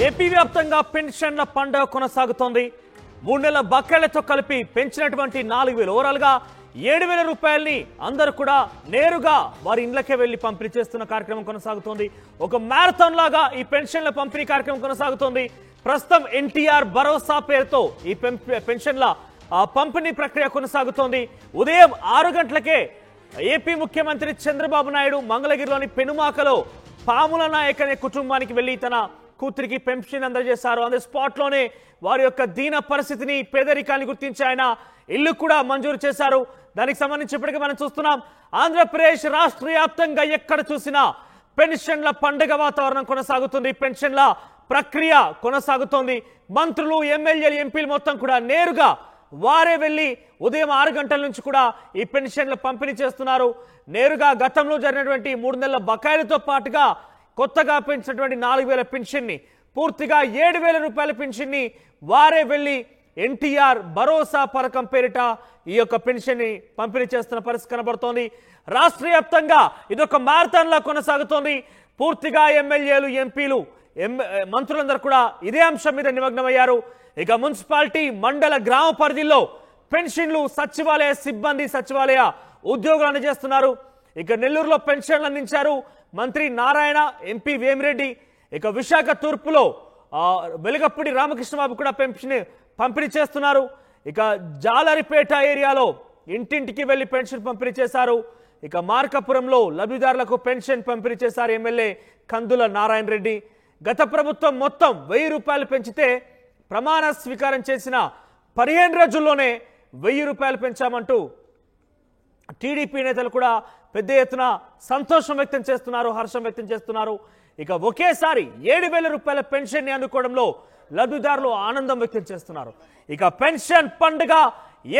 AP వ్యాప్తంగా పెన్షన్ల పండుగ కొనసాగుతోంది. 3 నెలల బకాయిలతో కలిపి పెంచినటువంటి 4,000 ఓవరాల్గా 7,000 రూపాయల్ని అందరూ కూడా నేరుగా వారి ఇండ్లకే వెళ్లి పంపిణీ చేస్తున్న కార్యక్రమం కొనసాగుతోంది. ఒక మ్యారథాన్ లాగా ఈ పెన్షన్ల పంపిణీ కార్యక్రమం కొనసాగుతోంది. ప్రస్తుతం ఎన్టీఆర్ భరోసా పేరుతో ఈ పెన్షన్ల పంపిణీ ప్రక్రియ కొనసాగుతోంది. ఉదయం 6 గంటలకే ఏపీ ముఖ్యమంత్రి చంద్రబాబు నాయుడు మంగళగిరిలోని పెనుమాకలో పాముల నాయక్ అనే కుటుంబానికి వెళ్లి తన కూతురికి పెన్షన్ అందజేశారు. అదే స్పాట్ లోనే వారి యొక్క దీన పరిస్థితిని, పేదరికాన్ని గుర్తించి ఆయన ఇల్లు కూడా మంజూరు చేశారు. దానికి సంబంధించి ఇప్పటికే మనం చూస్తున్నాం, ఆంధ్రప్రదేశ్ రాష్ట్ర వ్యాప్తంగా ఎక్కడ చూసినా పెన్షన్ల పండుగ వాతావరణం కొనసాగుతుంది. పెన్షన్ల ప్రక్రియ కొనసాగుతోంది. మంత్రులు, ఎమ్మెల్యేలు, ఎంపీలు మొత్తం కూడా నేరుగా వారే వెళ్లి ఉదయం 6 గంటల నుంచి కూడా ఈ పెన్షన్లు పంపిణీ చేస్తున్నారు. నేరుగా గతంలో జరిగినటువంటి 3 నెలల బకాయిలతో పాటుగా కొత్తగా పెంచినటువంటి 4,000 పెన్షన్ ని, పూర్తిగా 7,000 రూపాయల పెన్షన్ ని వారే వెళ్లి ఎన్టీఆర్ భరోసా పథకం పేరిట ఈ యొక్క పెన్షన్ ని పంపిణీ చేస్తున్న పరిస్థితి కనబడుతోంది. రాష్ట్ర వ్యాప్తంగా ఇదొక మ్యారథాన్ లా కొనసాగుతోంది. పూర్తిగా ఎమ్మెల్యేలు, ఎంపీలు, మంత్రులందరూ కూడా ఇదే అంశం మీద నిమగ్నమయ్యారు. ఇక మున్సిపాలిటీ, మండల, గ్రామ పరిధిలో పెన్షన్లు సచివాలయ సిబ్బంది, సచివాలయ ఉద్యోగులు అందజేస్తున్నారు. ఇక నెల్లూరులో పెన్షన్లు అందించారు మంత్రి నారాయణ, ఎంపీ వేమిరెడ్డి. ఇక విశాఖ తూర్పులో వెలుగప్పూడి రామకృష్ణబాబు కూడా పెన్షన్ పంపిణీ చేస్తున్నారు. ఇక జాలరిపేట ఏరియాలో ఇంటింటికి వెళ్లి పెన్షన్ పంపిణీ చేశారు. ఇక మార్కాపురంలో లబ్ధిదారులకు పెన్షన్ పంపిణీ చేశారు ఎమ్మెల్యే కందుల నారాయణ రెడ్డి. గత ప్రభుత్వం మొత్తం 1,000 రూపాయలు పెంచితే ప్రమాణ స్వీకారం చేసిన 15 రోజుల్లోనే 1,000 రూపాయలు పెంచామంటూ టీడీపీ నేతలు కూడా పెద్ద ఎత్తున సంతోషం వ్యక్తం చేస్తున్నారు, హర్షం వ్యక్తం చేస్తున్నారు. ఇక ఒకేసారి 7,000 రూపాయల పెన్షన్ ని అందుకోవడంలో లబ్ధిదారులు ఆనందం వ్యక్తం చేస్తున్నారు. ఇక పెన్షన్ పండుగ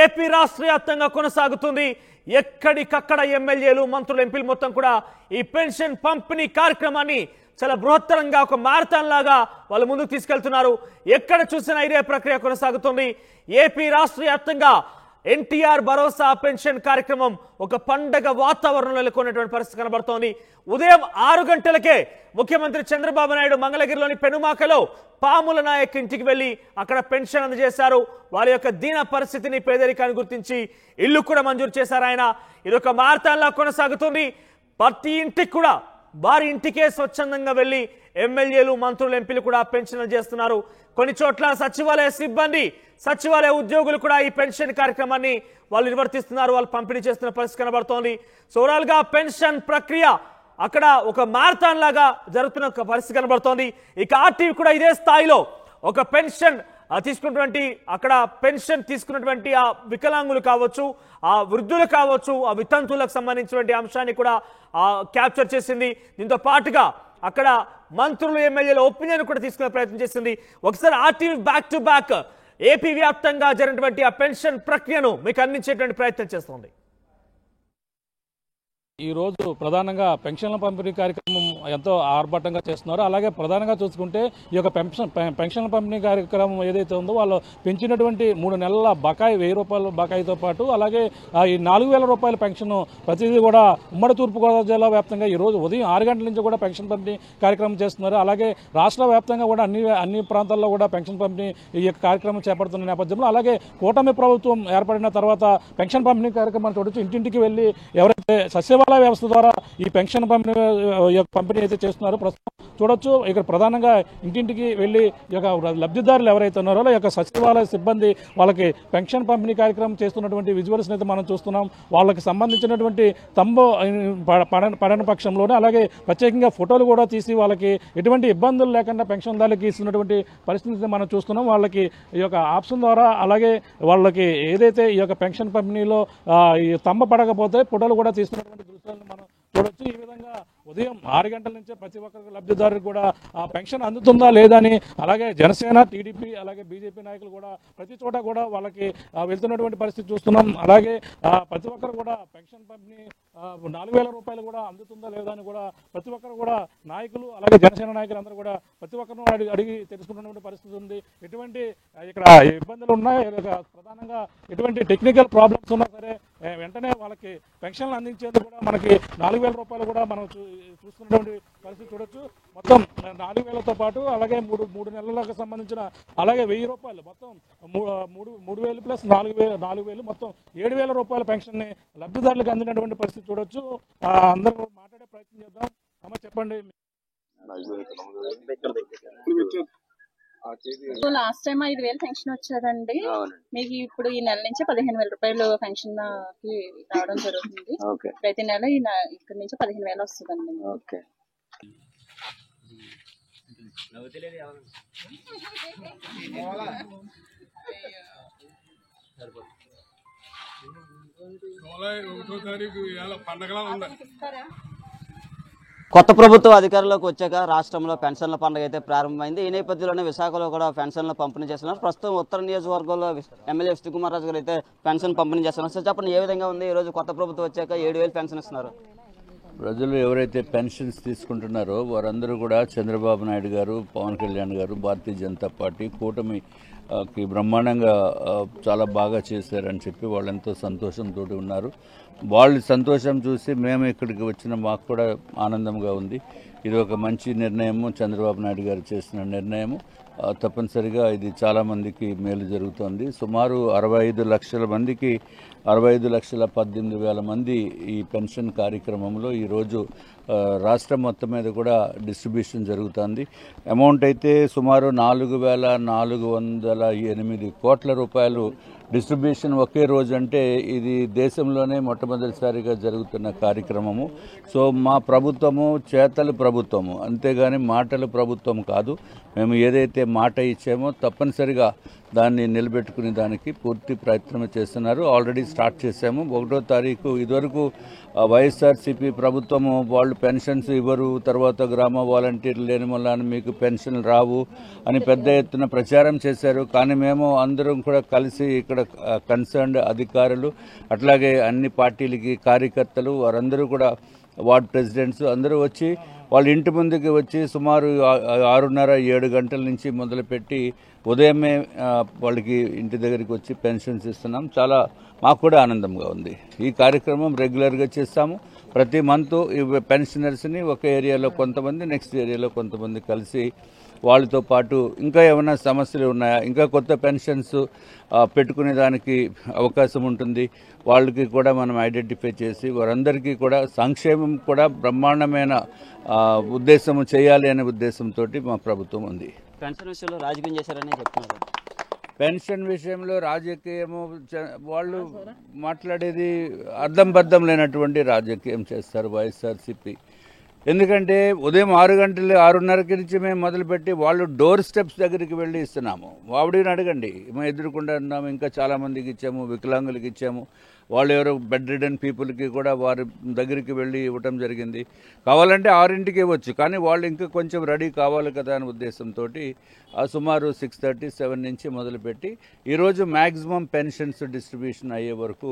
ఏపీ రాష్ట్ర వ్యాప్తంగా కొనసాగుతుంది. ఎక్కడికక్కడ ఎమ్మెల్యేలు, మంత్రులు, ఎంపీలు మొత్తం కూడా ఈ పెన్షన్ పంపిణీ కార్యక్రమాన్ని చాలా బృహత్తరంగా ఒక మ్యారథాన్ లాగా వాళ్ళు ముందుకు తీసుకెళ్తున్నారు. ఎక్కడ చూసినా ఇదే ప్రక్రియ కొనసాగుతుంది. ఏపీ రాష్ట్ర వ్యాప్తంగా ఎన్టీఆర్ భరోసా పెన్షన్ కార్యక్రమం ఒక పండగ వాతావరణంలో నెలకొన్నటువంటి పరిస్థితి కనబడుతోంది. ఉదయం 6 గంటలకే ముఖ్యమంత్రి చంద్రబాబు నాయుడు మంగళగిరిలోని పెనుమాకలో పాముల నాయక్ ఇంటికి వెళ్లి అక్కడ పెన్షన్ అందజేశారు. వారి యొక్క దీన పరిస్థితిని, పేదరికాన్ని గుర్తించి ఇల్లు కూడా మంజూరు చేశారు ఆయన. ఇదొక మ్యారథాన్ లా కొనసాగుతుంది. ప్రతి ఇంటికి కూడా వారి ఇంటికే స్వచ్ఛందంగా వెళ్లి ఎమ్మెల్యేలు, మంత్రులు, ఎంపీలు కూడా పెన్షన్లు చేస్తున్నారు. కొన్ని చోట్ల సచివాలయ సిబ్బంది, సచివాలయ ఉద్యోగులు కూడా ఈ పెన్షన్ కార్యక్రమాన్ని వాళ్ళు నిర్వర్తిస్తున్నారు, వాళ్ళు పంపిణీ చేస్తున్న పరిస్థితి కనబడుతోంది. సో ఓవరాల్ గా పెన్షన్ ప్రక్రియ అక్కడ ఒక మ్యారథాన్ లాగా జరుగుతున్న పరిస్థితి కనబడుతోంది. ఇక ఆర్టీవీ కూడా ఇదే స్థాయిలో ఒక పెన్షన్ తీసుకున్నటువంటి, అక్కడ పెన్షన్ తీసుకున్నటువంటి ఆ వికలాంగులు కావచ్చు, ఆ వృద్ధులు కావచ్చు, ఆ వితంతువులకు సంబంధించినటువంటి అంశాన్ని కూడా క్యాప్చర్ చేసింది. దీంతో పాటుగా అక్కడ మంత్రులు, ఎమ్మెల్యేల ఒపీనియన్ కూడా తీసుకునే ప్రయత్నం చేసింది. ఒకసారి RTV back to back AP వ్యాప్తంగా జరిగినటువంటి ఆ పెన్షన్ ప్రక్రియను మీకు అందించేటువంటి ప్రయత్నం చేస్తుంది. ఈరోజు ప్రధానంగా పెన్షన్ల పంపిణీ కార్యక్రమం ఎంతో ఆర్భాటంగా చేస్తున్నారు. అలాగే ప్రధానంగా చూసుకుంటే ఈ యొక్క పెన్షన్ల పంపిణీ కార్యక్రమం ఏదైతే ఉందో వాళ్ళు పెంచినటువంటి 3 నెలల బకాయి 1,000 రూపాయల బకాయితో పాటు అలాగే ఈ 4,000 రూపాయల పెన్షన్ ప్రతిదీ కూడా ఉమ్మడి తూర్పుగోదావరి జిల్లా వ్యాప్తంగా ఈరోజు ఉదయం 6 గంటల నుంచి కూడా పెన్షన్ పంపిణీ కార్యక్రమం చేస్తున్నారు. అలాగే రాష్ట్ర వ్యాప్తంగా కూడా అన్ని ప్రాంతాల్లో కూడా పెన్షన్ పంపిణీ ఈ యొక్క కార్యక్రమం చేపడుతున్న నేపథ్యంలో అలాగే కూటమి ప్రభుత్వం ఏర్పడిన తర్వాత పెన్షన్ పంపిణీ కార్యక్రమాన్ని చూడొచ్చు. ఇంటింటికి వెళ్ళి ఎవరైతే సచివాలయ వ్యవస్థ ద్వారా ఈ పెన్షన్ పంపిణీ అయితే చేస్తున్నారు. ప్రస్తుతం చూడొచ్చు, ఇక్కడ ప్రధానంగా ఇంటింటికి వెళ్ళి ఈ యొక్క లబ్ధిదారులు ఎవరైతే ఉన్నారో ఈ యొక్క సచివాలయ సిబ్బంది వాళ్ళకి పెన్షన్ పంపిణీ కార్యక్రమం చేస్తున్నటువంటి విజువల్స్ అయితే మనం చూస్తున్నాం. వాళ్ళకి సంబంధించినటువంటి తంబు పడని పక్షంలోనే అలాగే ప్రత్యేకంగా ఫోటోలు కూడా తీసి వాళ్ళకి ఎటువంటి ఇబ్బందులు లేకుండా పెన్షన్దారులకి ఇస్తున్నటువంటి పరిస్థితిని మనం చూస్తున్నాం. వాళ్ళకి ఈ యొక్క ఆప్షన్ ద్వారా అలాగే వాళ్ళకి ఏదైతే ఈ యొక్క పెన్షన్ పంపిణీలో ఈ తంబ పడకపోతే ఫోటోలు కూడా తీసుకున్నటువంటి దృశ్యాలను మనం చూడొచ్చు. ఈ విధంగా ఉదయం 6 గంటల నుంచే ప్రతి ఒక్కరికి లబ్ధిదారులకు కూడా ఆ పెన్షన్ అందుతుందా లేదా అని అలాగే జనసేన, టీడీపీ అలాగే బీజేపీ నాయకులు కూడా ప్రతి చోట కూడా వాళ్ళకి వెళ్తున్నటువంటి పరిస్థితి చూస్తున్నాం. అలాగే ప్రతి ఒక్కరు కూడా పెన్షన్ పంపిణీ 4,000 రూపాయలు కూడా అందుతుందా లేదా అని కూడా ప్రతి ఒక్కరు కూడా నాయకులు అలాగే జనసేన నాయకులు అందరూ కూడా ప్రతి ఒక్కరిని అడిగి తెలుసుకున్నటువంటి పరిస్థితి ఉంది. ఎటువంటి ఇక్కడ ఇబ్బందులు ఉన్నాయి, ప్రధానంగా ఎటువంటి టెక్నికల్ ప్రాబ్లమ్స్ ఉన్నా సరే వెంటనే వాళ్ళకి పెన్షన్లు అందించేందుకు కూడా మనకి 4,000 రూపాయలు కూడా మనం చూస్తున్నటువంటి పరిస్థితి చూడొచ్చు. మొత్తం 4,000తో పాటు అలాగే మూడు నెలలకు సంబంధించిన అలాగే 1,000 రూపాయలు మొత్తం 3,000 ప్లస్ 4,000 మొత్తం 7,000 రూపాయల పెన్షన్ని లబ్ధిదారులకు అందినటువంటి పరిస్థితి చూడొచ్చు. అందరూ మాట్లాడే ప్రయత్నం చేద్దాం. అమ్మ చెప్పండి. లాస్ట్ టైం 5,000 పెన్షన్ వచ్చేదండి. మీకు ఇప్పుడు ఈ నెల నుంచి 15,000 రూపాయలు పెన్షన్ కి రావడం జరుగుతుంది. ప్రతి నెల ఇక్కడ నుంచి 15,000 వస్తుందండి. కొత్త ప్రభుత్వం అధికారంలోకి వచ్చాక రాష్ట్రంలో పెన్షన్ల పండుగ అయితే ప్రారంభమైంది. ఈ నేపథ్యంలోనే విశాఖలో కూడా పెన్షన్లు పంపిణీ చేస్తున్నారు. ప్రస్తుతం ఉత్తర నియోజకవర్గంలో ఎమ్మెల్యే విష్ణుకుమార్ రాజు గారు అయితే పెన్షన్ పంపిణీ చేస్తున్నారు. సార్ చెప్పండి, ఏ విధంగా ఉంది? ఈ రోజు కొత్త ప్రభుత్వం వచ్చాక 7,000 పెన్షన్ ఇస్తున్నారు. ప్రజలు ఎవరైతే పెన్షన్స్ తీసుకుంటున్నారో వారందరూ కూడా చంద్రబాబు నాయుడు గారు, పవన్ కళ్యాణ్ గారు, భారతీయ జనతా పార్టీ కూటమికి బ్రహ్మాండంగా చాలా బాగా చేశారని చెప్పి వాళ్ళు ఎంతో సంతోషంతో ఉన్నారు. వాళ్ళు సంతోషం చూసి మేము ఇక్కడికి వచ్చిన మాకు కూడా ఆనందంగా ఉంది. ఇది ఒక మంచి నిర్ణయము, చంద్రబాబు నాయుడు గారు చేసిన నిర్ణయము. తప్పనిసరిగా ఇది చాలామందికి మేలు జరుగుతోంది. సుమారు 65 లక్షల మందికి 65,18,000 మంది ఈ పెన్షన్ కార్యక్రమంలో ఈరోజు రాష్ట్రం మొత్తం మీద కూడా డిస్ట్రిబ్యూషన్ జరుగుతుంది. అమౌంట్ అయితే సుమారు 4,408 కోట్ల రూపాయలు డిస్ట్రిబ్యూషన్ ఒకే రోజు. అంటే ఇది దేశంలోనే మొట్టమొదటిసారిగా జరుగుతున్న కార్యక్రమము. సో మా ప్రభుత్వము చేతల ప్రభుత్వము, అంతేగాని మాటల ప్రభుత్వం కాదు. మేము ఏదైతే మాట ఇచ్చామో తప్పనిసరిగా దాన్ని నిలబెట్టుకునే దానికి పూర్తి ప్రయత్నం చేస్తున్నారు. ఆల్రెడీ స్టార్ట్ చేశాము. 1వ తారీఖు ఇదివరకు వైఎస్ఆర్సీపీ ప్రభుత్వము వాళ్ళు పెన్షన్స్ ఇవ్వరు, తర్వాత గ్రామ వాలంటీర్లు లేని వల్ల మీకు పెన్షన్లు రావు అని పెద్ద ఎత్తున ప్రచారం చేశారు. కానీ మేము అందరం కూడా కలిసి ఇక్కడ కన్సర్న్డ్ అధికారులు అట్లాగే అన్ని పార్టీలకి కార్యకర్తలు వారందరూ కూడా వార్డ్ ప్రెసిడెంట్స్ అందరూ వచ్చి వాళ్ళ ఇంటి ముందుకి వచ్చి సుమారు 6:30-7 గంటల నుంచి మొదలుపెట్టి ఉదయమే వాళ్ళకి ఇంటి దగ్గరికి వచ్చి పెన్షన్స్ ఇస్తున్నాం. చాలా మాకు కూడా ఆనందంగా ఉంది. ఈ కార్యక్రమం రెగ్యులర్గా చేస్తాము. ప్రతి మంత్ ఈ పెన్షనర్స్ని ఒక ఏరియాలో కొంతమంది, నెక్స్ట్ ఏరియాలో కొంతమంది కలిసి వాళ్ళతో పాటు ఇంకా ఏమైనా సమస్యలు ఉన్నాయా, ఇంకా కొత్త పెన్షన్స్ పెట్టుకునే దానికి అవకాశం ఉంటుంది, వాళ్ళకి కూడా మనం ఐడెంటిఫై చేసి వారందరికీ కూడా సంక్షేమం కూడా బ్రహ్మాండమైన ఉద్దేశం చేయాలి అనే ఉద్దేశంతో మా ప్రభుత్వం ఉంది. పెన్షన్ విషయంలో రాజకీయం చేశారని చెప్తున్నారు. పెన్షన్ విషయంలో రాజకీయము వాళ్ళు మాట్లాడేది అర్థం బద్దం లేనటువంటి రాజకీయం చేస్తారు వైఎస్ఆర్సీపీ. ఎందుకంటే ఉదయం 6 గంటలు 6:30 నుంచి మేము మొదలుపెట్టి వాళ్ళు డోర్ స్టెప్స్ దగ్గరికి వెళ్ళి ఇస్తున్నాము. ఆవిడని అడగండి, మేము ఎదురుకుండా ఉన్నాము. ఇంకా చాలామందికి ఇచ్చాము, వికలాంగులకి ఇచ్చాము, వాళ్ళు ఎవరో బెడ్ రిడన్ పీపుల్కి కూడా వారి దగ్గరికి వెళ్ళి ఇవ్వటం జరిగింది. కావాలంటే 6ంటికి ఇవ్వచ్చు, కానీ వాళ్ళు ఇంకా కొంచెం రెడీ కావాలి కదా అనే ఉద్దేశంతో సుమారు 6:30-7 నుంచి మొదలుపెట్టి ఈరోజు మ్యాక్సిమం పెన్షన్స్ డిస్ట్రిబ్యూషన్ అయ్యే వరకు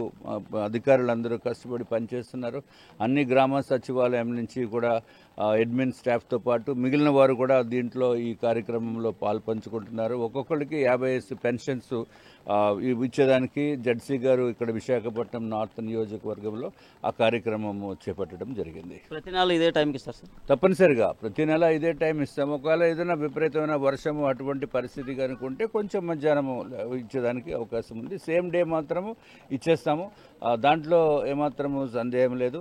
అధికారులందరూ కష్టపడి పనిచేస్తున్నారు. అన్ని గ్రామ సచివాలయం నుంచి కూడా అడ్మిన్ స్టాఫ్తో పాటు మిగిలిన వారు కూడా దీంట్లో ఈ కార్యక్రమంలో పాల్పంచుకుంటున్నారు. ఒక్కొక్కరికి 50 పెన్షన్స్ ఇచ్చేదానికి జడ్సీ గారు ఇక్కడ విశాఖపట్నం నార్త్ నియోజకవర్గంలో ఆ కార్యక్రమం చేపట్టడం జరిగింది. ప్రతి నెల ఇదే టైంకి ఇస్తారు సార్? తప్పనిసరిగా ప్రతి నెల ఇదే టైం ఇస్తాము. ఒకవేళ ఏదైనా విపరీతమైన వర్షము అటువంటి పరిస్థితి కనుకుంటే కొంచెం మధ్యాహ్నం ఇచ్చేదానికి అవకాశం ఉంది. సేమ్ డే మాత్రము ఇచ్చేస్తాము, దాంట్లో ఏమాత్రము సందేహం లేదు.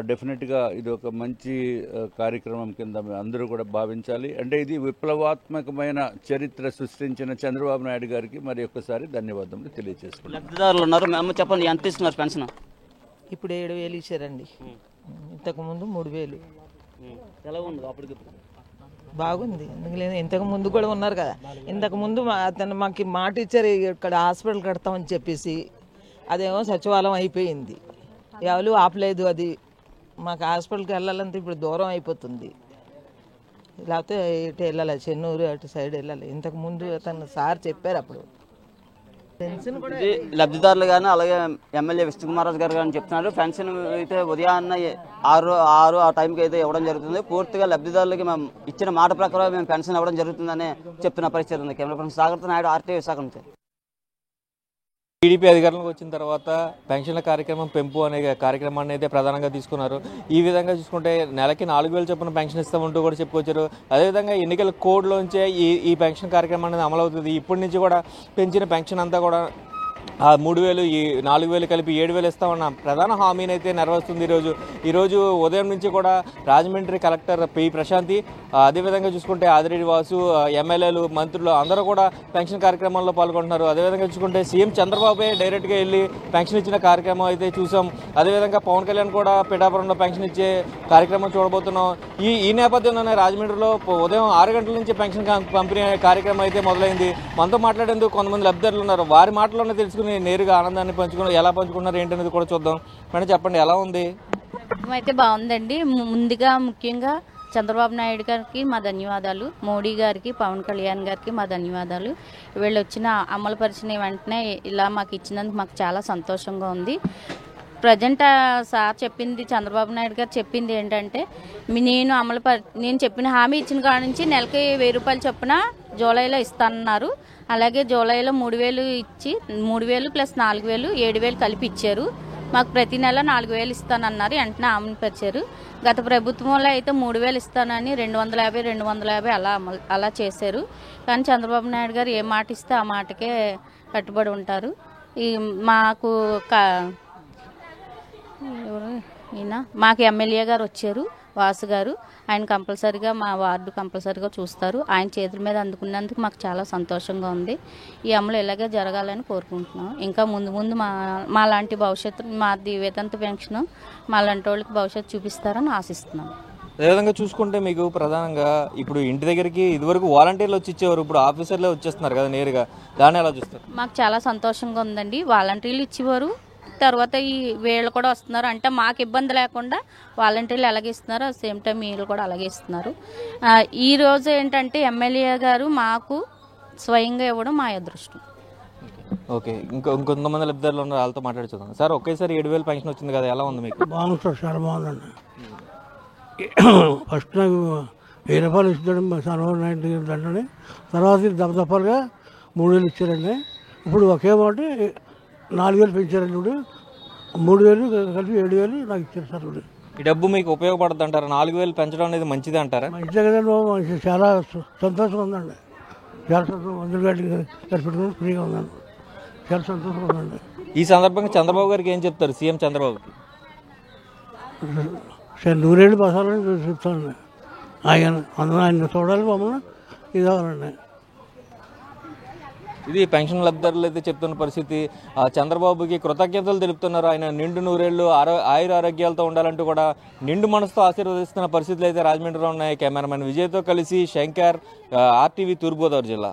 డెఫినెట్గా ఇది ఒక మంచి కార్యక్రమం కింద అందరూ కూడా భావించాలి. అంటే ఇది విప్లవాత్మకమైన చరిత్ర సృష్టించిన చంద్రబాబు నాయుడు గారికి మరి ఒక్కసారి ధన్యవాదములు తెలియజేసుకున్నాను. లబ్ధిదారులు ఉన్నారు, మేము చెప్పండి ఎంత ఇస్తున్నారు పెన్షన్? ఇప్పుడు 7,000 ఇచ్చారండి. ఇంతకుముందు 3,000. ఎలా ఉంది అప్పటికి? బాగుంది. ఎందుకంటే ఇంతకు ముందు కూడా ఉన్నారు కదా. ఇంతకు ముందు అతను మాకు మాట ఇచ్చారు, ఇక్కడ హాస్పిటల్ కడతామని చెప్పేసి. అదేమో సచివాలయం అయిపోయింది, ఎవరు ఆపలేదు. అది మాకు హాస్పిటల్కి వెళ్ళాలంటే ఇప్పుడు దూరం అయిపోతుంది. లేకపోతే ఇటు వెళ్ళాలి, చెన్నూరు అటు సైడ్ వెళ్ళాలి. ఇంతకు ముందు అతను సార్ చెప్పారు అప్పుడు ఇది లబ్ధిదారులు కానీ అలాగే ఎమ్మెల్యే విష్ణుకుమార్ రాజు గారు కానీ చెప్తున్నారు. పెన్షన్ అయితే ఉదయాన్న 6 ఆ టైంకి అయితే ఇవ్వడం జరుగుతుంది. పూర్తిగా లబ్ధిదారులకి మేము ఇచ్చిన మాట ప్రకారం మేము పెన్షన్ ఇవ్వడం జరుగుతుందని చెప్తున్న పరిస్థితి ఉంది. Camera person Sagar Naidu, RTV Visakha నుంచి. టీడీపీ అధికారంలోకి వచ్చిన తర్వాత పెన్షన్ల కార్యక్రమం పెంపు అనే కార్యక్రమాన్ని అయితే ప్రధానంగా తీసుకున్నారు. ఈ విధంగా చూసుకుంటే నెలకి 4,000 చొప్పున పెన్షన్ ఇస్తామంటూ కూడా చెప్పుకొచ్చారు. అదేవిధంగా ఎన్నికల కోడ్లోంచే ఈ పెన్షన్ కార్యక్రమం అనేది అమలవుతుంది. ఇప్పటి నుంచి కూడా పెంచిన పెన్షన్ అంతా కూడా 3,000 ఈ 4,000 కలిపి 7,000 ఇస్తామన్న ప్రధాన హామీని అయితే నెరవేరుస్తుంది. ఈరోజు ఉదయం నుంచి కూడా రాజమండ్రి కలెక్టర్ పి ప్రశాంతి, అదేవిధంగా చూసుకుంటే ఆదిరెడ్డి వాసు, ఎమ్మెల్యేలు, మంత్రులు అందరూ కూడా పెన్షన్ కార్యక్రమంలో పాల్గొంటున్నారు. అదేవిధంగా చూసుకుంటే సీఎం చంద్రబాబు డైరెక్ట్గా వెళ్ళి పెన్షన్ ఇచ్చిన కార్యక్రమం అయితే చూసాం. అదేవిధంగా పవన్ కళ్యాణ్ కూడా పిఠాపురంలో పెన్షన్ ఇచ్చే కార్యక్రమం చూడబోతున్నాం. ఈ నేపథ్యంలోనే రాజమండ్రిలో ఉదయం 6 గంటల నుంచి పెన్షన్ పంపిణీ కార్యక్రమం అయితే మొదలైంది. మనతో మాట్లాడేందుకు కొంతమంది లబ్ధిదారులు ఉన్నారు. వారి మాటల్లోనే తెలుసుకుని నేరుగా ఆనందాన్ని ఎలా పంచుకున్నారు ఏంటనేది కూడా చూద్దాం. మేడం చెప్పండి, ఎలా ఉంది? అయితే బాగుందండి. ముందుగా ముఖ్యంగా చంద్రబాబు నాయుడు గారికి మా ధన్యవాదాలు, మోడీ గారికి, పవన్ కళ్యాణ్ గారికి మా ధన్యవాదాలు. వీళ్ళు వచ్చిన అమలుపరిచిన వెంటనే ఇలా మాకు ఇచ్చినందుకు మాకు చాలా సంతోషంగా ఉంది. ప్రజెంట్ సార్ చెప్పింది, చంద్రబాబు నాయుడు గారు చెప్పింది ఏంటంటే, నేను చెప్పిన హామీ ఇచ్చిన కాడ నుంచి నెలకి 1,000 రూపాయలు చొప్పున జూలైలో ఇస్తానన్నారు. అలాగే జూలైలో 3,000 ఇచ్చి 3,000 ప్లస్ 4,000 7,000 కలిపి ఇచ్చారు. మాకు ప్రతి నెల 4,000 ఇస్తానన్నారు. వెంటనే అమలుపరిచారు. గత ప్రభుత్వంలో అయితే 3,000 ఇస్తానని 250 అలా చేశారు. కానీ చంద్రబాబు నాయుడు గారు ఏ మాట ఇస్తే ఆ మాటకే కట్టుబడి ఉంటారు. మాకు ఎమ్మెల్యే గారు వచ్చారు, వాసు గారు. ఆయన కంపల్సరీగా మా వార్డు కంపల్సరీగా చూస్తారు. ఆయన చేతుల మీద అందుకున్నందుకు మాకు చాలా సంతోషంగా ఉంది. ఈ అమలు ఇలాగే జరగాలని కోరుకుంటున్నాం. ఇంకా ముందు మా లాంటి భవిష్యత్తు, మాది వేతన పెన్షన్ మా లాంటి వాళ్ళకి భవిష్యత్తు చూపిస్తారని ఆశిస్తున్నాం. అదేవిధంగా చూసుకుంటే మీకు ప్రధానంగా ఇప్పుడు ఇంటి దగ్గరికి ఇదివరకు వాలంటీర్లు వచ్చి ఇచ్చేవారు, ఇప్పుడు ఆఫీసర్లే వచ్చేస్తున్నారు కదా నేరుగా. దాన్ని ఎలా చూస్తారు? మాకు చాలా సంతోషంగా ఉందండి. వాలంటీర్లు ఇచ్చేవారు, తర్వాత ఈ వీళ్ళు కూడా వస్తున్నారు. అంటే మాకు ఇబ్బంది లేకుండా వాలంటీర్లు అలాగే ఇస్తున్నారు, సేమ్ టైం వీళ్ళు కూడా అలాగే ఇస్తున్నారు. ఈరోజు ఏంటంటే ఎమ్మెల్యే గారు మాకు స్వయంగా ఇవ్వడం మా అదృష్టం. ఓకే, ఇంకొంతమంది లబ్ధిదారులు ఉన్నారు, వాళ్ళతో మాట్లాడుతున్నాం. సార్, ఒకేసారి 7,000 పెన్షన్ వచ్చింది కదా, ఎలా ఉంది మీకు? బాగుంది సార్, చాలా బాగుందండి. ఫస్ట్ నాకు 1,000 రూపాయలు ఇచ్చాడు చంద్రబాబు నాయుడు దండని, తర్వాత దప్పదప్పలుగా 3,000 ఇచ్చారండి. ఇప్పుడు ఒకే మాట 4,000 పెంచారండి. ఇప్పుడు 3,000 కలిపి 7,000 నాకు ఇచ్చారు సార్. ఇప్పుడు ఈ డబ్బు మీకు ఉపయోగపడుతుంది అంటారా? 4,000 పెంచడం అనేది మంచిది అంటారా? మంచిదే కదండి బాబు, చాలా సంతోషంగా ఉందండి. చాలా సంతోషం, మందులు గడ్డి పెట్టుకుని ఫ్రీగా ఉందండి, చాలా సంతోషంగా ఉందండి. ఈ సందర్భంగా చంద్రబాబు గారికి ఏం చెప్తారు, సీఎం చంద్రబాబుకి? సరే, 100 బసాలని చెప్తానండి. ఆయన చూడాలి, మమ్మల్ని ఇది అవ్వాలండి. ఇది పెన్షన్ లబ్ధిదారులు అయితే చెప్తున్న పరిస్థితి. చంద్రబాబుకి కృతజ్ఞతలు తెలుపుతున్నారు. ఆయన నిండు 100 ఆయుర ఆరోగ్యాలతో ఉండాలంటూ కూడా నిండు మనసుతో ఆశీర్వదిస్తున్న పరిస్థితులు అయితే రాజమండ్రిలో ఉన్నాయి. కెమెరామెన్ విజయ్తో కలిసి శంకర్, ఆర్టీవీ, తూర్పుగోదావరి జిల్లా.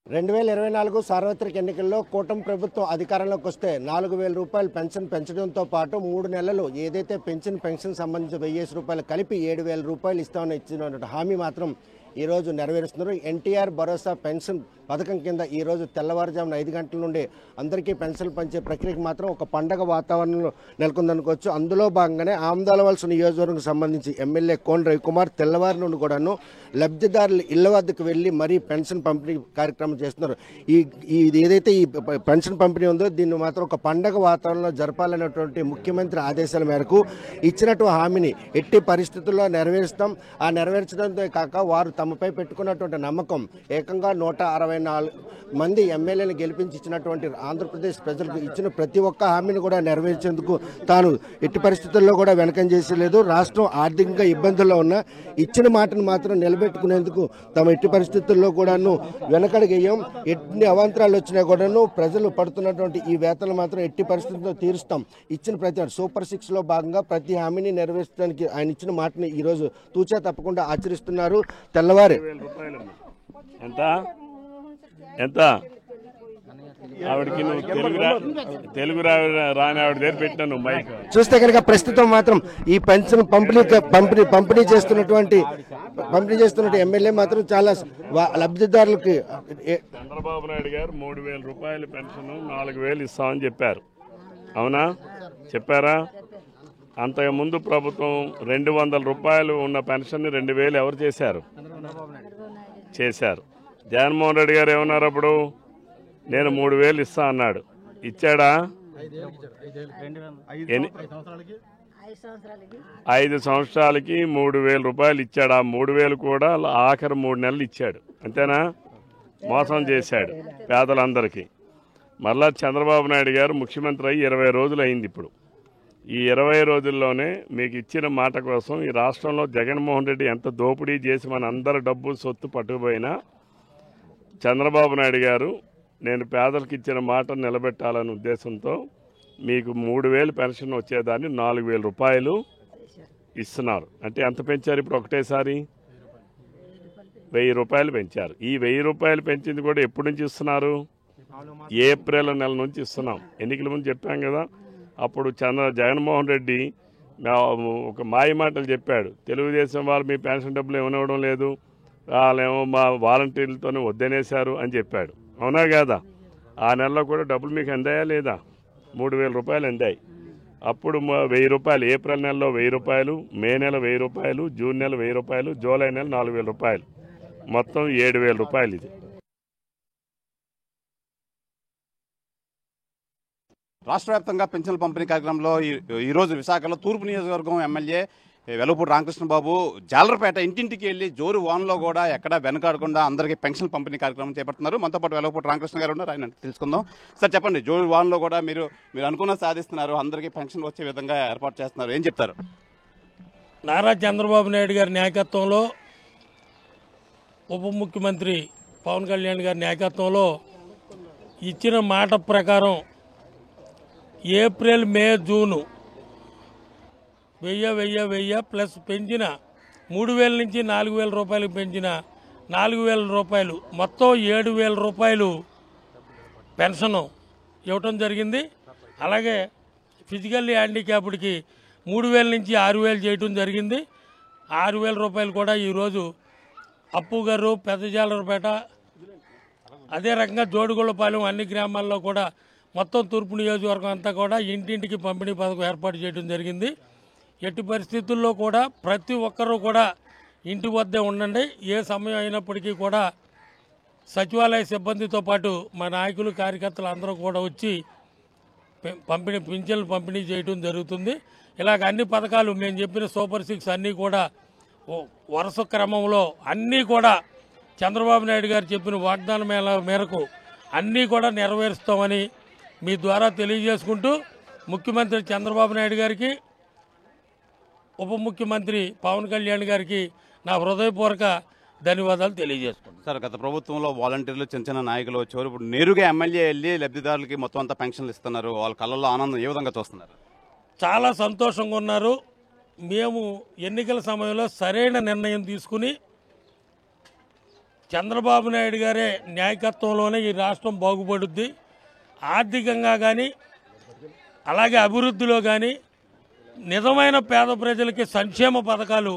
2024 సార్వత్రిక ఎన్నికల్లో కూటమి ప్రభుత్వం అధికారంలోకి వస్తే 4,000 రూపాయలు పెన్షన్ పెంచడంతో పాటు 3 నెలలు ఏదైతే పెన్షన్ సంబంధించి 1,000 రూపాయలు కలిపి 7,000 రూపాయలు ఇస్తామని ఇచ్చిన హామీ మాత్రం ఈరోజు నెరవేరుస్తున్నారు. ఎన్టీఆర్ భరోసా పెన్షన్ పథకం కింద ఈరోజు తెల్లవారుజామున 5 గంటల నుండి అందరికీ పెన్షన్లు పంచే ప్రక్రియకి మాత్రం ఒక పండగ వాతావరణంలో నెలకొందనుకోవచ్చు. అందులో భాగంగానే ఆమదాలవలస నియోజకవర్గం సంబంధించి ఎమ్మెల్యే కోన రవికుమార్ తెల్లవారు నుండి కూడాను లబ్ధిదారులు ఇళ్ల వద్దకు వెళ్ళి మరీ పెన్షన్ పంపిణీ కార్యక్రమం చేస్తున్నారు. ఏదైతే ఈ పెన్షన్ పంపిణీ ఉందో దీన్ని మాత్రం ఒక పండగ వాతావరణంలో జరపాలనేటువంటి ముఖ్యమంత్రి ఆదేశాల మేరకు ఇచ్చినటువంటి హామీని ఎట్టి పరిస్థితుల్లో నెరవేరుస్తాం. ఆ నెరవేర్చడంతో కాక వారు తమపై పెట్టుకున్నటువంటి నమ్మకం ఏకంగా 164 మంది ఎమ్మెల్యేలు గెలిపించి ఇచ్చినటువంటి ఆంధ్రప్రదేశ్ ప్రజలకు ఇచ్చిన ప్రతి ఒక్క హామీని కూడా నెరవేర్చేందుకు తాను ఎట్టి పరిస్థితుల్లో కూడా వెనకం చేసేలేదు. రాష్ట్రం ఆర్థికంగా ఇబ్బందుల్లో ఉన్న ఇచ్చిన మాటను మాత్రం నిలబెట్టుకునేందుకు తమ ఎట్టి పరిస్థితుల్లో కూడాను వెనకడిగేయం. ఎన్ని అవాంతరాలు వచ్చినా కూడాను ప్రజలు పడుతున్నటువంటి ఈ వేతనలు మాత్రం ఎట్టి పరిస్థితుల్లో తీరుస్తాం. ఇచ్చిన ప్రతి సూపర్ 6లో భాగంగా ప్రతి హామీని నెరవేర్చడానికి ఆయన ఇచ్చిన మాటని ఈరోజు తూచా తప్పకుండా ఆచరిస్తున్నారు. తెల్లవారి ఎంత ఎంత ఆవిడకి నువ్వు తెలుగు రాని ఆవిడ దగ్గర పెట్టాను చూస్తే కనుక ప్రస్తుతం మాత్రం ఈ పెన్షన్ పంపిణీ చేస్తున్నటువంటి పంపిణీ చేస్తున్న ఎమ్మెల్యే మాత్రం చాలా లబ్ధిదారులకి చంద్రబాబు నాయుడు గారు 3,000 రూపాయల పెన్షన్ 4,000 ఇస్తామని చెప్పారు. అవునా? చెప్పారా? అంతకుముందు ప్రభుత్వం 200 రూపాయలు ఉన్న పెన్షన్ 2,000 ఎవరు చేశారు? చేశారు. జగన్మోహన్ రెడ్డి గారు ఏమన్నారు అప్పుడు? నేను 3,000 ఇస్తా అన్నాడు. ఇచ్చాడా? 5 సంవత్సరాలకి 3,000 రూపాయలు ఇచ్చాడు. ఆ 3,000 కూడా ఆఖరి 3 నెలలు ఇచ్చాడు. అంతేనా? మోసం చేశాడు పేదలందరికీ. మళ్ళా చంద్రబాబు నాయుడు గారు ముఖ్యమంత్రి అయ్యి 20 రోజులు అయింది. ఇప్పుడు ఈ 20 రోజుల్లోనే మీకు ఇచ్చిన మాట కోసం ఈ రాష్ట్రంలో జగన్మోహన్ రెడ్డి ఎంత దోపిడీ చేసి మన అందరి డబ్బు సొత్తు పట్టుకుపోయినా చంద్రబాబు నాయుడు గారు నేను పేదలకు ఇచ్చిన మాట నిలబెట్టాలనే ఉద్దేశంతో మీకు 3,000 పెన్షన్ వచ్చేదాన్ని 4,000 రూపాయలు ఇస్తున్నారు. అంటే ఎంత పెంచారు ఇప్పుడు? ఒకటేసారి 1,000 రూపాయలు పెంచారు. ఈ 1,000 రూపాయలు పెంచింది కూడా ఎప్పటి నుంచి ఇస్తున్నారు? ఏప్రిల్ నెల నుంచి ఇస్తున్నాం. ఎన్నికల ముందు చెప్పాం కదా. అప్పుడు జగన్మోహన్ రెడ్డి ఒక మాయ మాటలు చెప్పాడు. తెలుగుదేశం వాళ్ళు మీ పెన్షన్ డబ్బులు ఇవ్వనివ్వడం లేదు, వాళ్ళేమో మా వాలంటీర్లతోనే వద్దనేశారు అని చెప్పాడు. అవునా కాదా? ఆ నెలలో కూడా డబ్బులు మీకు అందాయా లేదా? 3,000 రూపాయలు అందాయి. అప్పుడు 1,000 రూపాయలు ఏప్రిల్ నెలలో 1,000 రూపాయలు, మే నెల 1,000 రూపాయలు, జూన్ నెల 1,000 రూపాయలు, జూలై నెల 4,000 రూపాయలు, మొత్తం 7,000 రూపాయలు. ఇది రాష్ట్ర వ్యాప్తంగా పెన్షన్ల పంపిణీ కార్యక్రమంలో ఈరోజు విశాఖలో తూర్పు నియోజకవర్గం ఎమ్మెల్యే వెలవపూడి రామకృష్ణబాబు జాలరపేట ఇంటింటికి వెళ్ళి జోరు వాన్లో కూడా ఎక్కడా వెనకాడకుండా అందరికీ పెన్షన్ పంపిణీ కార్యక్రమం చేపడుతున్నారు. మనతో పాటు వెలవపూడి రామకృష్ణ గారు ఉన్నారు, ఆయన తెలుసుకుందాం. సార్ చెప్పండి, జోరు వాన్లో కూడా మీరు అనుకున్న సాధిస్తున్నారు, అందరికీ పెన్షన్ వచ్చే విధంగా ఏర్పాటు చేస్తున్నారు, ఏం చెప్తారు? నారా చంద్రబాబు నాయుడు గారి నాయకత్వంలో, ఉప ముఖ్యమంత్రి పవన్ కళ్యాణ్ గారి నాయకత్వంలో ఇచ్చిన మాట ప్రకారం ఏప్రిల్, మే, జూను 1,000 ప్లస్ పెంచిన 3,000 నుంచి 4,000 రూపాయలకు పెంచిన 4,000 రూపాయలు, మొత్తం 7,000 రూపాయలు పెన్షన్ ఇవ్వటం జరిగింది. అలాగే ఫిజికల్లీ హ్యాండిక్యాప్డ్కి 3,000 నుంచి 6,000 చేయటం జరిగింది. 6,000 రూపాయలు కూడా ఈరోజు అప్పుగారు, పెద్దజాలరపేట, అదే రకంగా జోడుగొల్లపాలెం అన్ని గ్రామాల్లో కూడా మొత్తం తూర్పు నియోజకవర్గం అంతా కూడా ఇంటింటికి పంపిణీ పథకం ఏర్పాటు చేయడం జరిగింది. ఎట్టి పరిస్థితుల్లో కూడా ప్రతి ఒక్కరూ కూడా ఇంటి వద్దే ఉండండి. ఏ సమయం అయినప్పటికీ కూడా సచివాలయ సిబ్బందితో పాటు మా నాయకులు, కార్యకర్తలు అందరూ కూడా వచ్చి పింఛన్లు పంపిణీ చేయడం జరుగుతుంది. ఇలాగ అన్ని పథకాలు మేము చెప్పిన సూపర్ 6 అన్నీ కూడా వరుస క్రమంలో అన్నీ కూడా చంద్రబాబు నాయుడు గారు చెప్పిన వాగ్దానం మేరకు అన్నీ కూడా నెరవేరుస్తామని మీ ద్వారా తెలియజేసుకుంటూ ముఖ్యమంత్రి చంద్రబాబు నాయుడు గారికి, ఉప ముఖ్యమంత్రి పవన్ కళ్యాణ్ గారికి నా హృదయపూర్వక ధన్యవాదాలు తెలియజేసుకుంటాను. సార్, గత ప్రభుత్వంలో వాలంటీర్లు చిన్న చిన్న నాయకులు వచ్చేవారు, ఇప్పుడు నేరుగా ఎమ్మెల్యే వెళ్ళి లబ్ధిదారులకి మొత్తం అంతా పెన్షన్లు ఇస్తున్నారు. వాళ్ళ కళ్ళల్లో ఆనందం ఏ విధంగా చూస్తున్నారు? చాలా సంతోషంగా ఉన్నారు. మేము ఎన్నికల సమయంలో సరైన నిర్ణయం తీసుకుని చంద్రబాబు నాయుడు గారే నాయకత్వంలోనే ఈ రాష్ట్రం బాగుపడుద్ది, ఆర్థికంగా కానీ అలాగే అభివృద్ధిలో కానీ నిజమైన పేద ప్రజలకి సంక్షేమ పథకాలు